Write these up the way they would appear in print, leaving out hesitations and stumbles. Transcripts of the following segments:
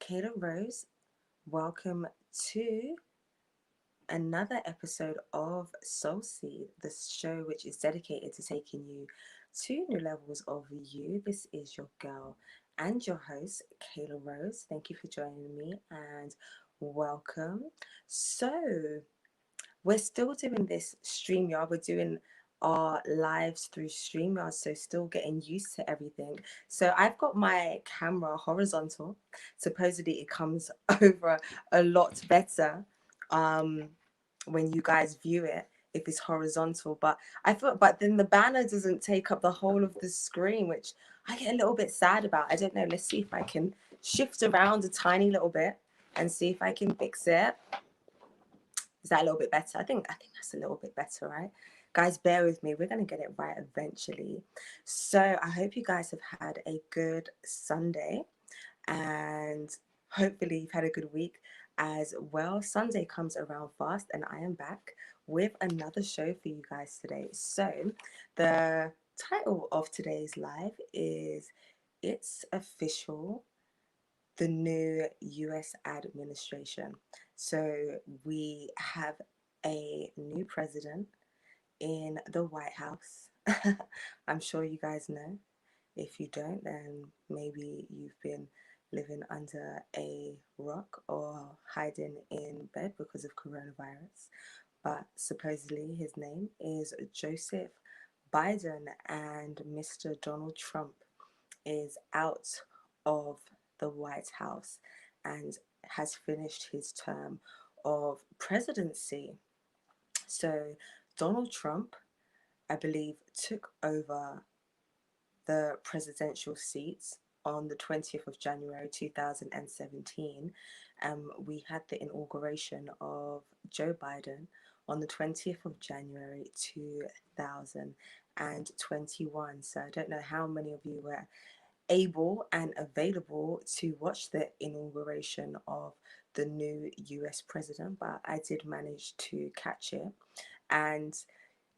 Kayla Rose. Welcome to another episode of Soul Seed, the show which is dedicated to taking you to new levels of you. This is your girl and your host, Kayla Rose. Thank you for joining me and welcome. So, we're still doing this StreamYard. We're doing our lives through StreamYard, so still getting used to everything. So I've got my camera horizontal. Supposedly it comes over a lot better um, when you guys view it if it's horizontal. But I thought, but then the banner doesn't take up the whole of the screen, which I get a little bit sad about. I don't know. Let's see if I can shift around a tiny little bit and see if I can fix it. Is that a little bit better? I think that's a little bit better, right? Guys, bear with me. We're going to get it right eventually. So I hope you guys have had a good Sunday and hopefully you've had a good week as well. Sunday comes around fast and I am back with another show for you guys today. So the title of today's live is It's Official, the new US administration. So we have a new president in the White House. I'm sure you guys know. If you don't, then maybe you've been living under a rock or hiding in bed because of coronavirus. But supposedly his name is Joseph Biden, and Mr. Donald Trump is out of the White House and has finished his term of presidency. So, Donald Trump, I believe, took over the presidential seats on the 20th of January 2017. We had the inauguration of Joe Biden on the 20th of January 2021. So I don't know how many of you were able and available to watch the inauguration of the new US president, but I did manage to catch it. And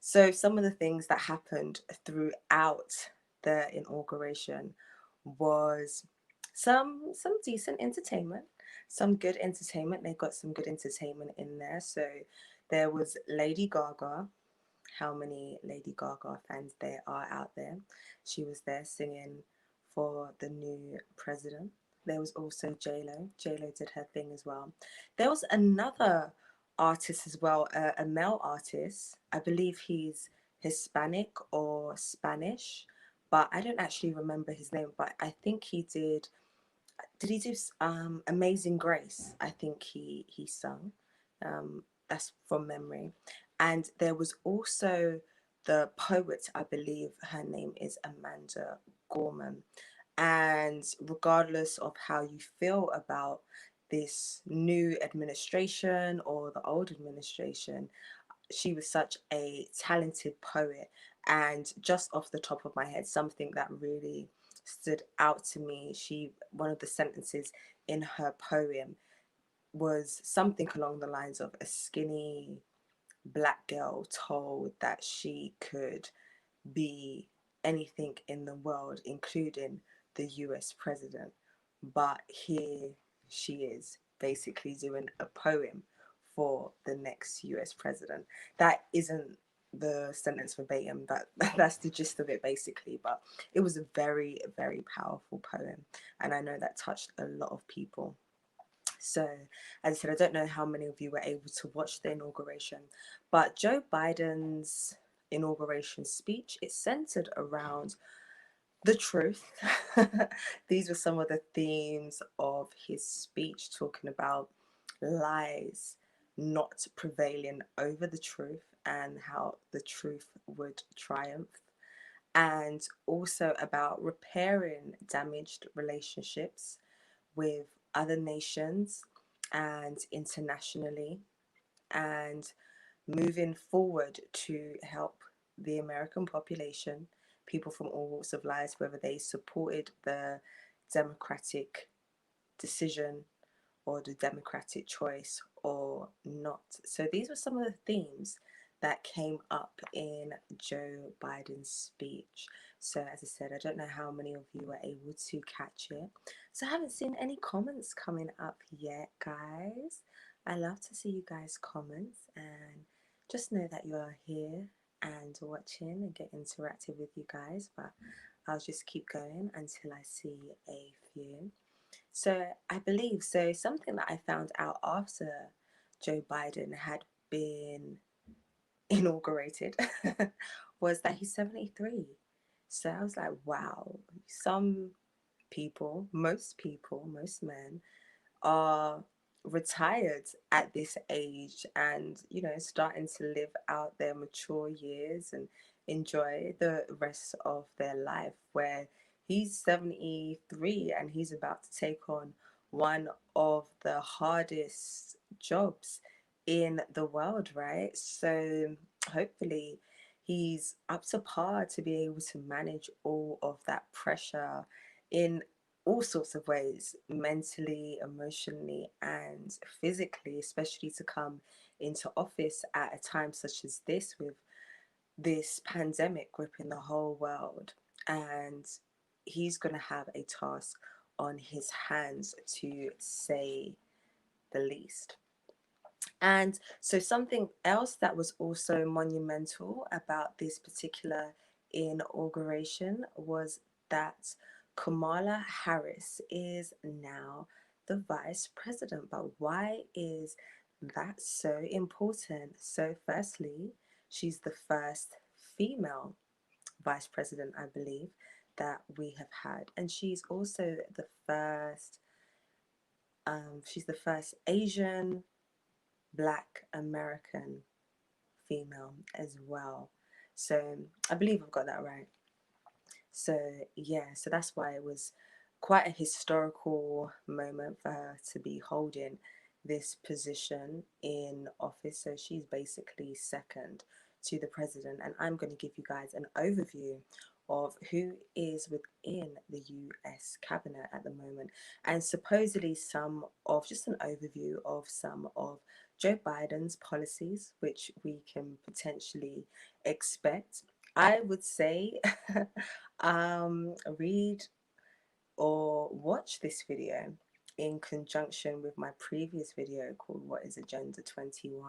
so some of the things that happened throughout the inauguration was some decent entertainment, some good entertainment. They got some good entertainment in there. So there was Lady Gaga. How many Lady Gaga fans there are out there? She was there singing for the new president. There was also J-Lo. J-Lo did her thing as well. There was another artist as well, a male artist. I believe he's Hispanic or Spanish, but I don't actually remember his name. But I think he did. Did he do Amazing Grace? I think he sung. That's from memory. And there was also the poet. I believe her name is Amanda Gorman. And regardless of how you feel about this new administration or the old administration, she was such a talented poet. And just off the top of my head, something that really stood out to me, one of the sentences in her poem was something along the lines of a skinny black girl told that she could be anything in the world, including the US president. But here she is basically doing a poem for the next US president. That isn't the sentence verbatim, but that's the gist of it basically. But it was a very, very powerful poem. And I know that touched a lot of people. So, as I said, I don't know how many of you were able to watch the inauguration, but Joe Biden's inauguration speech, it centered around the truth. These were some of the themes of his speech, talking about lies not prevailing over the truth and how the truth would triumph, and also about repairing damaged relationships with other nations and internationally, and moving forward to help the American population, people from all walks of life, whether they supported the democratic decision or the democratic choice or not. So these were some of the themes that came up in Joe Biden's speech. So as I said, I don't know how many of you were able to catch it. So I haven't seen any comments coming up yet, guys. I love to see you guys comments, and just know that you are here and watching and get interactive with you guys, but I'll just keep going until I see a few. So I believe so something that I found out after Joe Biden had been inaugurated was that he's 73. So I was like, wow, some people, most men are retired at this age and, you know, starting to live out their mature years and enjoy the rest of their life, where he's 73 and he's about to take on one of the hardest jobs in the world, right? So hopefully he's up to par to be able to manage all of that pressure in all sorts of ways, mentally, emotionally, and physically, especially to come into office at a time such as this, with this pandemic gripping the whole world. And he's going to have a task on his hands, to say the least. And so, something else that was also monumental about this particular inauguration was that Kamala Harris is now the vice president. But why is that so important? So, firstly, she's the first female vice president, I believe, that we have had, and she's also the first. She's the first Asian Black American female as well. So I believe I've got that right. So yeah, so that's why it was quite a historical moment for her to be holding this position in office. So she's basically second to the president, and I'm going to give you guys an overview of who is within the US cabinet at the moment, and supposedly some of just an overview of some of Joe Biden's policies, which we can potentially expect. I would say read or watch this video in conjunction with my previous video called What is Agenda 21,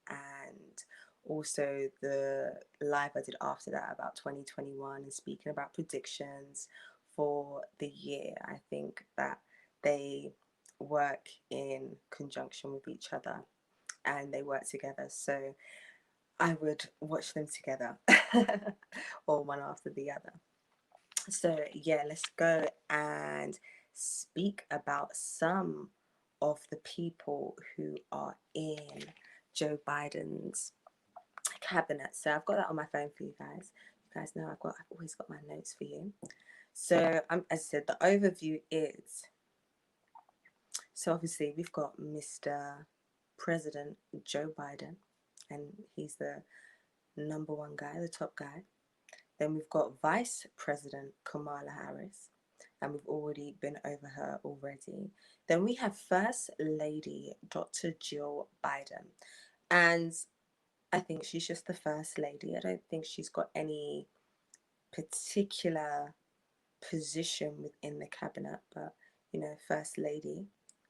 and also the live I did after that about 2021 and speaking about predictions for the year. I think that they work in conjunction with each other and they work together. So I would watch them together or one after the other. So, yeah, let's go and speak about some of the people who are in Joe Biden's cabinet. So, I've got that on my phone for you guys. You guys know I've always got my notes for you. So, as I said, the overview is, so obviously we've got Mr. President Joe Biden, and he's the number one guy, the top guy. Then we've got Vice President Kamala Harris, and we've already been over her already. Then we have First Lady Dr. Jill Biden, and I think she's just the First Lady. I don't think she's got any particular position within the cabinet, but you know, First Lady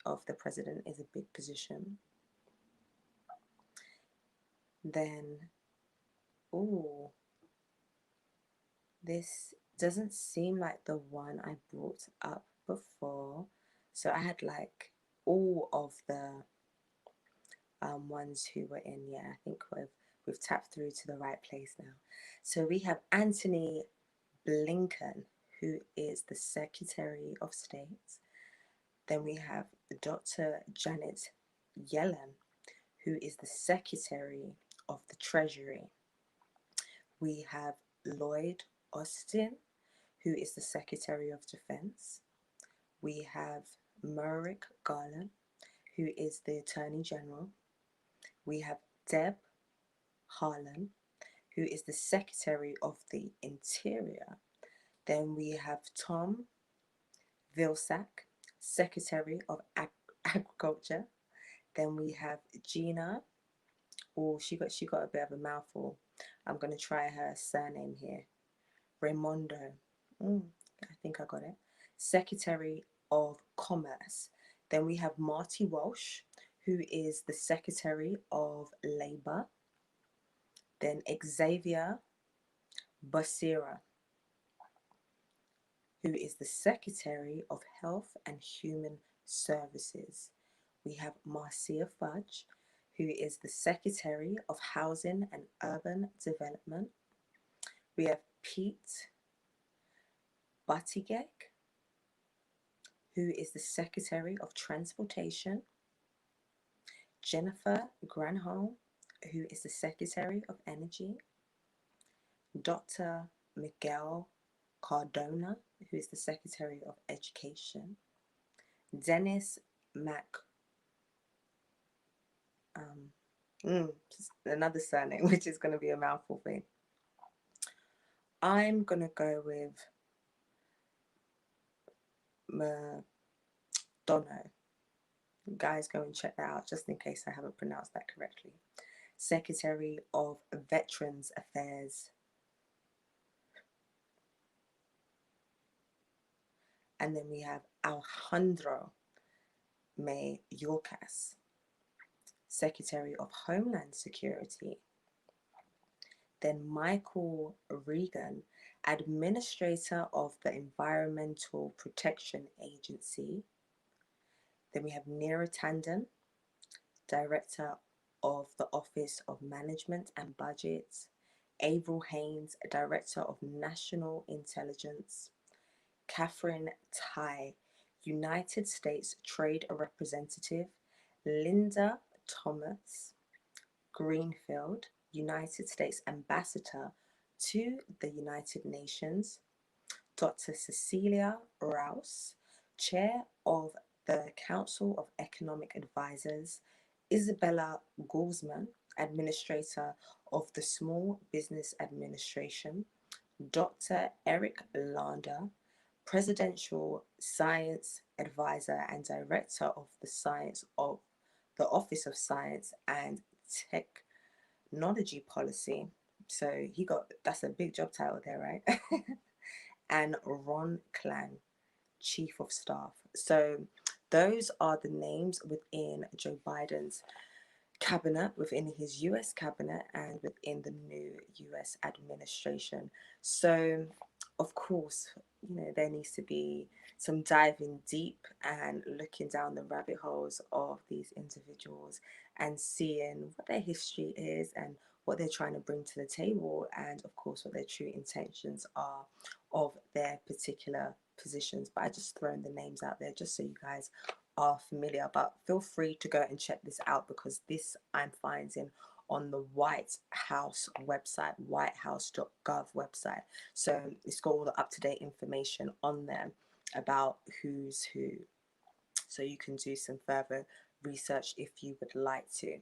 of the President is a big position. Then, oh, this doesn't seem like the one I brought up before. So I had like all of the ones who were in. Yeah, I think we've tapped through to the right place now. So we have Anthony Blinken, who is the Secretary of State. Then we have Dr. Janet Yellen, who is the Secretary of the Treasury. We have Lloyd Austin, who is the Secretary of Defense. We have Merrick Garland, who is the Attorney General. We have Deb Haaland, who is the Secretary of the Interior. Then we have Tom Vilsack, Secretary of Agriculture. Then we have Gina. Oh, she got a bit of a mouthful. I'm gonna try her surname here. Raimondo, I think I got it, Secretary of Commerce. Then we have Marty Walsh, who is the Secretary of Labour. Then Xavier Becerra, who is the Secretary of Health and Human Services. We have Marcia Fudge, who is the Secretary of Housing and Urban Development. We have Pete Buttigieg, who is the Secretary of Transportation. Jennifer Granholm, who is the Secretary of Energy. Dr. Miguel Cardona, who is the Secretary of Education. Dennis Mac, another surname, which is going to be a mouthful for me. I'm going to go with Madonna. Guys, go and check that out just in case I haven't pronounced that correctly. Secretary of Veterans Affairs. And then we have Alejandro Mayorkas, Secretary of Homeland Security. Then Michael Regan, Administrator of the Environmental Protection Agency. Then we have Neera Tanden, Director of the Office of Management and Budget. Avril Haines, Director of National Intelligence. Catherine Tai, United States Trade Representative. Linda Thomas Greenfield, United States Ambassador to the United Nations. Dr. Cecilia Rouse, Chair of the Council of Economic Advisors. Isabella Guzman, Administrator of the Small Business Administration. Dr. Eric Lander, Presidential Science Advisor and Director of the Office of Science and Technology Policy. So that's a big job title there, right? And Ron Klang, Chief of Staff. So those are the names within Joe Biden's cabinet, within his US cabinet, and within the new US administration. So of course, there needs to be some diving deep and looking down the rabbit holes of these individuals and seeing what their history is and what they're trying to bring to the table, and of course what their true intentions are of their particular positions. But I just thrown the names out there just so you guys are familiar, but feel free to go and check this out, because this I'm finding on the White House website, whitehouse.gov website. So it's got all the up-to-date information on there about who's who, so you can do some further research if you would like to.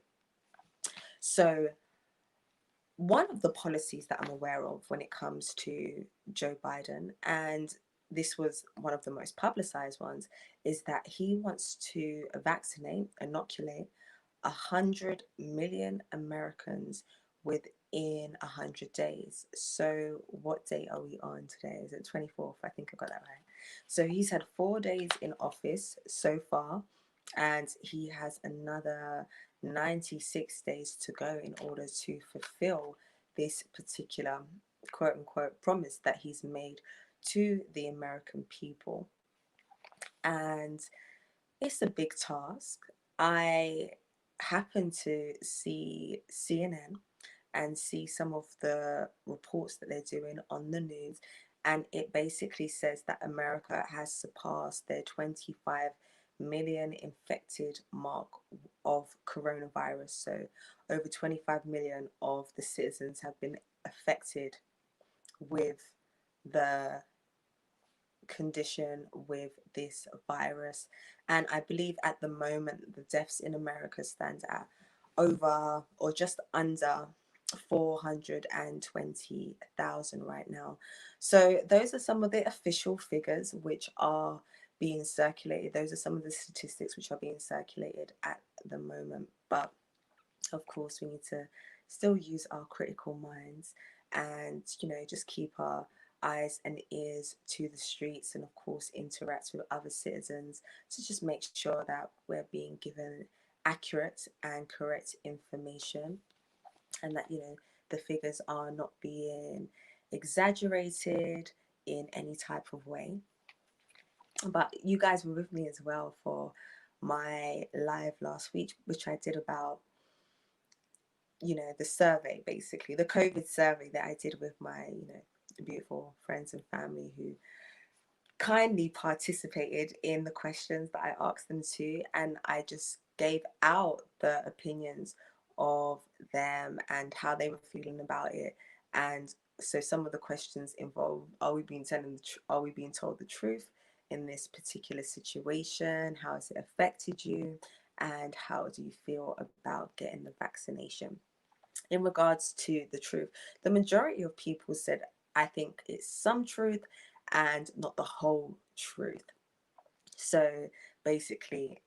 So one of the policies that I'm aware of when it comes to Joe Biden, and this was one of the most publicized ones, is that he wants to inoculate 100 million Americans within 100 days. So what day are we on today? Is it 24th? I think I got that right. So he's had 4 days in office so far, and he has another 96 days to go in order to fulfill this particular quote unquote promise that he's made to the American people. And it's a big task. I happened to see CNN and see some of the reports that they're doing on the news, and it basically says that America has surpassed their 25 million infected mark of coronavirus. So over 25 million of the citizens have been affected with the condition, with this virus. And I believe at the moment the deaths in America stand at over or just under 420,000 right now. So those are some of the official figures which are being circulated. Those are some of the statistics which are being circulated at the moment. But of course, we need to still use our critical minds and, just keep our eyes and ears to the streets, and of course interact with other citizens to just make sure that we're being given accurate and correct information, and that, the figures are not being exaggerated in any type of way. But you guys were with me as well for my live last week, which I did about, the survey, basically the COVID survey that I did with my, beautiful friends and family who kindly participated in the questions that I asked them to, and I just gave out the opinions of them and how they were feeling about it. And so some of the questions involved: are we being told the truth in this particular situation? How has it affected you? And how do you feel about getting the vaccination? In regards to the truth, the majority of people said, I think it's some truth and not the whole truth. So basically,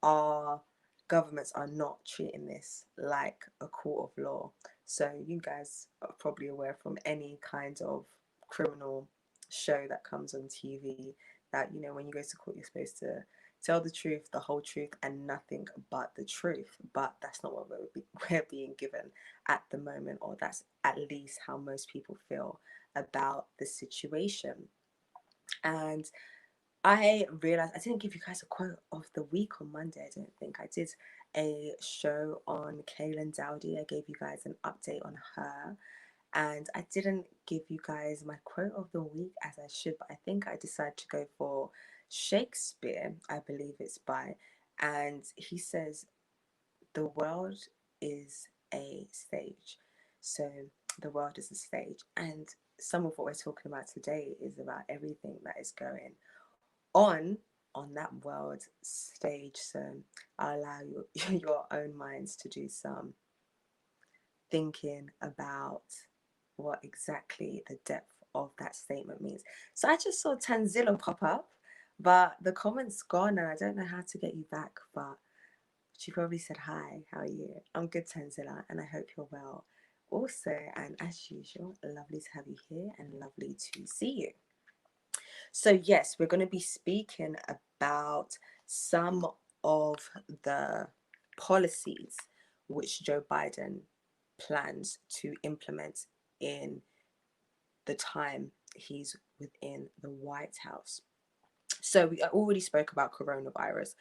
our governments are not treating this like a court of law. So you guys are probably aware from any kind of criminal show that comes on TV that, when you go to court, you're supposed to tell the truth, the whole truth, and nothing but the truth. But that's not what we're being given at the moment, or that's at least how most people feel about the situation. And I realized I didn't give you guys a quote of the week on Monday. I don't think I did a show on Kayla Dowdy. I gave you guys an update on her, and I didn't give you guys my quote of the week as I should. But I think I decided to go for Shakespeare. I believe it's by, and he says, "The world is a stage." So the world is a stage, and some of what we're talking about today is about everything that is going on that world stage. So I'll allow your own minds to do some thinking about what exactly the depth of that statement means. So I just saw Tanzila pop up, but the comment's gone and I don't know how to get you back, but she probably said hi. How are you? I'm good, Tanzila, and I hope you're well also. And as usual, lovely to have you here and lovely to see you. So, yes, we're going to be speaking about some of the policies which Joe Biden plans to implement in the time he's within the White House. So, we already spoke about coronavirus.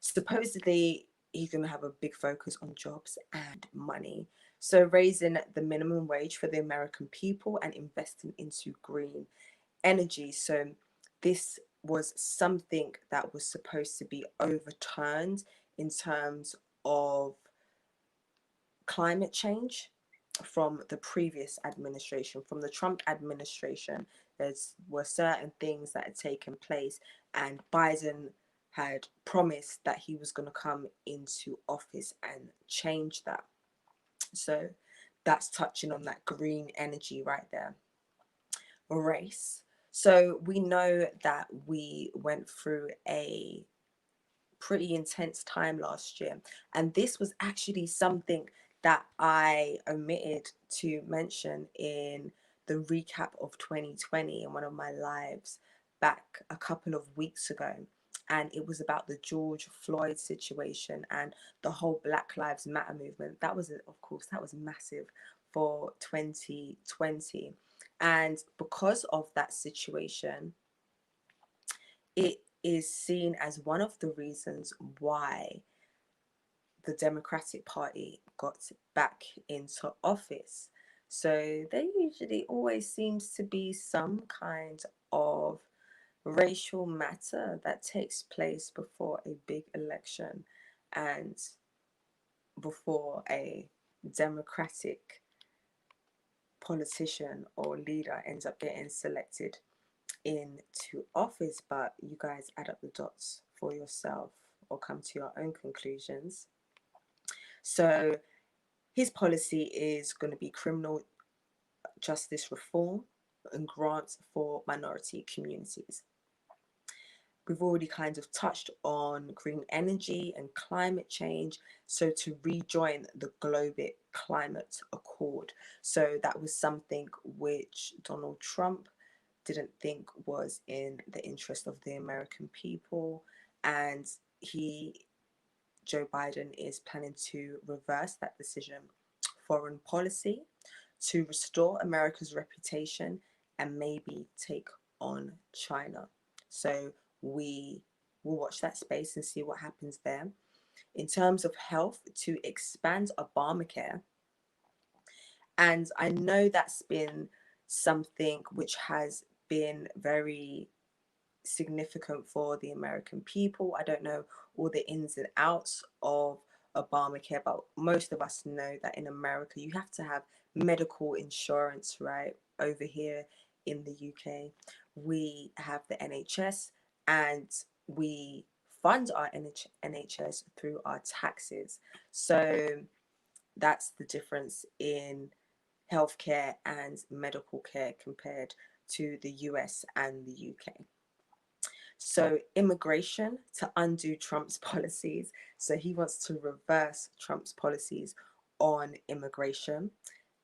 Supposedly, he's going to have a big focus on jobs and money. So, raising the minimum wage for the American people and investing into green energy. So this was something that was supposed to be overturned in terms of climate change from the previous administration, from the Trump administration. There were certain things that had taken place, and Biden had promised that he was going to come into office and change that. So that's touching on that green energy right there. Race. So we know that we went through a pretty intense time last year, and this was actually something that I omitted to mention in the recap of 2020 in one of my lives back a couple of weeks ago. And it was about the George Floyd situation and the whole Black Lives Matter movement. That was, of course, that was massive for 2020. And because of that situation, it is seen as one of the reasons why the Democratic Party got back into office. So there usually always seems to be some kind of racial matter that takes place before a big election and before a Democratic politician or leader ends up getting selected into office. But you guys add up the dots for yourself or come to your own conclusions. So his policy is going to be criminal justice reform and grants for minority communities. We've already kind of touched on green energy and climate change. So to rejoin the Global Climate Accord. So that was something which Donald Trump didn't think was in the interest of the American people. And he, Joe Biden, is planning to reverse that decision. Foreign policy to restore America's reputation and maybe take on China. So we will watch that space and see what happens there. In terms of health, to expand Obamacare, and I know that's been something which has been very significant for the American people. I don't know all the ins and outs of Obamacare, but most of us know that in America you have to have medical insurance, right? Over here in the UK, we have the NHS, and we fund our NHS through our taxes. So that's the difference in healthcare and medical care compared to the US and the UK. So, immigration to undo Trump's policies. So, he wants to reverse Trump's policies on immigration.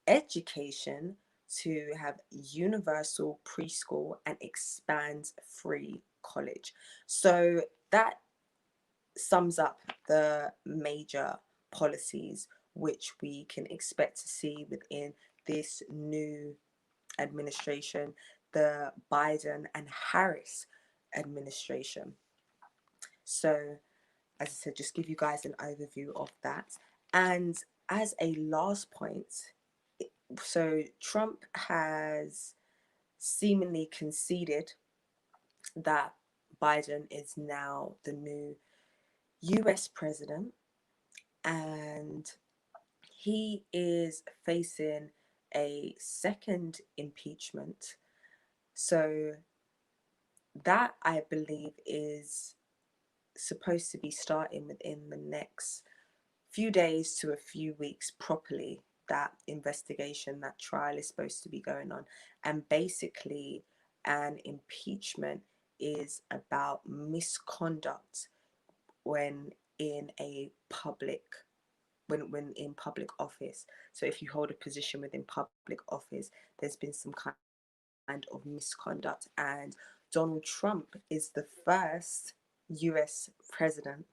Education to have universal preschool and expand free college. So, that sums up the major policies which we can expect to see within this new administration, the Biden and Harris administration. So, as I said, just give you guys an overview of that. And as a last point, so Trump has seemingly conceded that Biden is now the new US president, and he is facing a second impeachment. So that, I believe, is supposed to be starting within the next few days to a few weeks properly. That investigation, that trial is supposed to be going on. And basically, an impeachment is about misconduct when in a public when in public office. So if you hold a position within public office, there's been some kind of misconduct. And Donald Trump is the first US president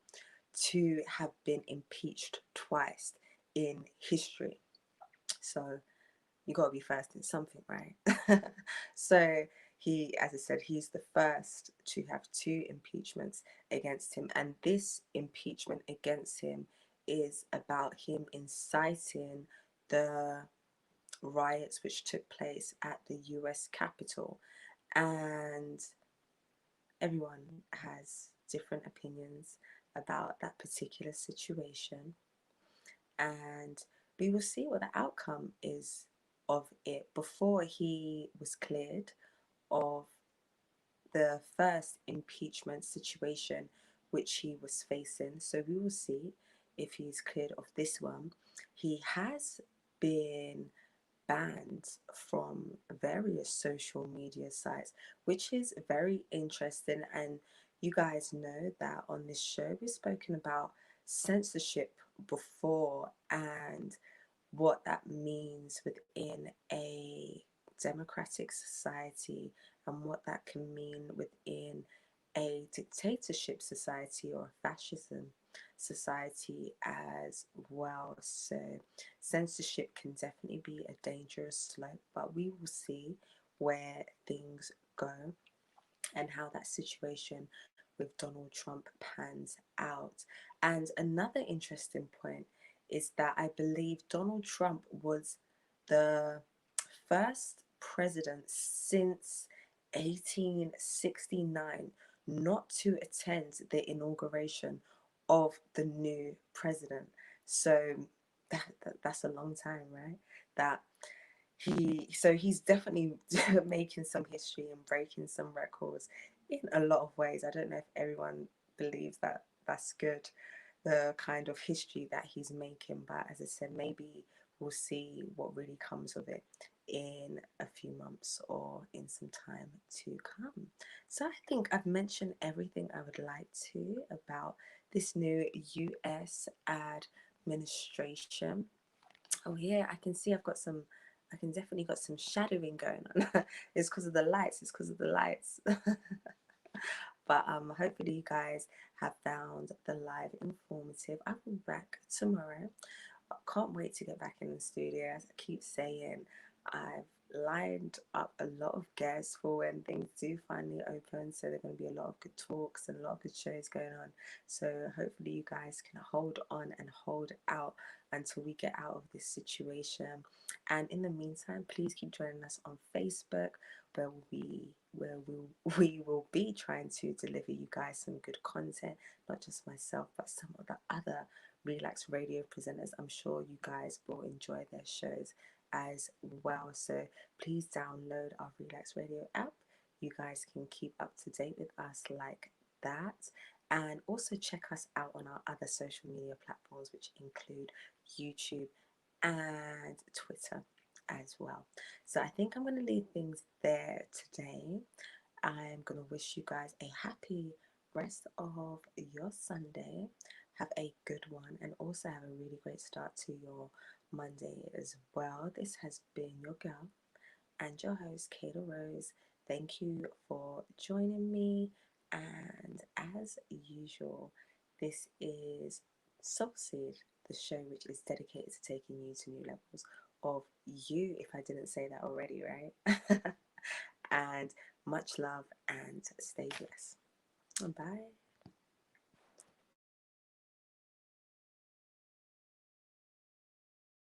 to have been impeached twice in history. So you got to be first in something, right? So he, as I said, he's the first to have two impeachments against him. And this impeachment against him is about him inciting the riots which took place at the US Capitol. And everyone has different opinions about that particular situation. And we will see what the outcome is of it. Before he was cleared of the first impeachment situation which he was facing. So we will see if he's cleared of this one. He has been banned from various social media sites, which is very interesting. And you guys know that on this show we've spoken about censorship before, and what that means within a democratic society, and what that can mean within a dictatorship society or a fascism society as well. So, censorship can definitely be a dangerous slope, but we will see where things go and how that situation with Donald Trump pans out. And another interesting point is that I believe Donald Trump was the first president since 1869 not to attend the inauguration of the new president. So that's a long time, right? That he's definitely making some history and breaking some records in a lot of ways. I don't know if everyone believes that that's good, the kind of history that he's making, but as I said, maybe we'll see what really comes of it in a few months or in some time to come. So I think I've mentioned everything I would like to about this new US administration. Oh, yeah, I can see I've got some I can definitely got some shadowing going on. It's because of the lights. It's because of the lights. But hopefully you guys have found the live informative. I will be back tomorrow. I can't wait to get back in the studio. As I keep saying, I've lined up a lot of guests for when things do finally open. So there are going to be a lot of good talks and a lot of good shows going on. So hopefully you guys can hold on and hold out until we get out of this situation. And in the meantime, please keep joining us on Facebook, we will be trying to deliver you guys some good content, not just myself, but some of the other Relax Radio presenters. I'm sure you guys will enjoy their shows as well. So please download our Relax Radio app. You guys can keep up to date with us like that. And also check us out on our other social media platforms, which include YouTube and Twitter as well. So I think I'm going to leave things there today. I'm going to wish you guys a happy rest of your Sunday. Have a good one, and also have a really great start to your Monday as well. This has been your girl and your host, Kayla Rose. Thank you for joining me. And as usual, this is Soul Seed, the show which is dedicated to taking you to new levels of you, if I didn't say that already, right? And much love and stay blessed. Bye.